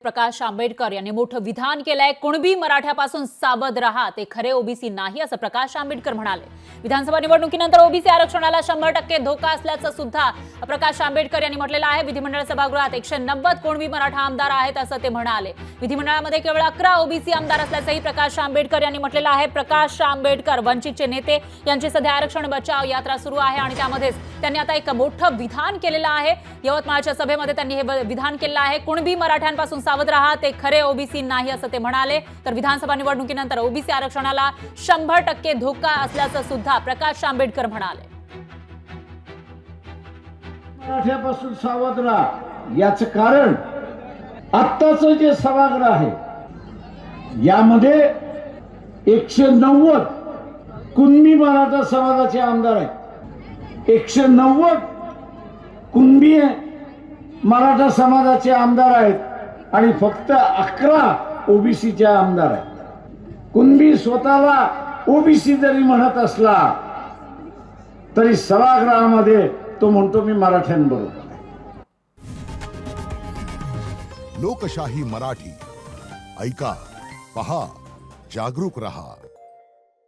प्रकाश आंबेडकर यांनी मोठं विधान केलंय। कुणबी मराठ्यापासून सावध रहा, ते खरे ओबीसी नाही असं प्रकाश आंबेडकर म्हणाले। विधानसभा निवडणुकीनंतर ओबीसी आरक्षणाला 100% धोका असल्याचं सुद्धा प्रकाश आंबेडकर यांनी म्हटलेलं आहे। विधिमंडळ सभागृहात 190 कुणबी मराठा आमदार आहेत असं ते म्हणाले। विधिमंडळामध्ये केवळ 11 ओबीसी आमदार असल्याचंही प्रकाश आंबेडकर यांनी म्हटलेलं आहे। प्रकाश आंबेडकर वंचितचे नेते यांची सध्या आरक्षण बचाव यात्रा सुरू आहे आणि त्यामध्येच त्यांनी आता एक मोठं विधान केलेलं आहे। यवतमाळच्या सभेमध्ये त्यांनी हे विधान केलं आहे। कुणबी मराठ्यांपासून सावध रहा, ते खरे ओबीसी नाही असं ते म्हणाले। तर विधानसभा निवडणुकीनंतर ओबीसी आरक्षणाला 100% धोका असल्याचं सुद्धा प्रकाश आंबेडकर म्हणाले। मराठ्यापासून सावध राहा याचं कारण आत्ताचं जे सभागृह आहे यामध्ये 190 कुणबी मराठा समाजाचे आमदार आहेत। 190 कुणबी मराठा समाजाचे आमदार आहेत आणि फक्त 11 ओबीसीचे आमदार आहेत। कुणबी स्वतःला ओबीसी जरी म्हणत असला तरी सभागृहामध्ये तो म्हणतो मी मराठ्यांबरोबर। लोकशाही मराठी ऐका, पहा, जागरूक रहा।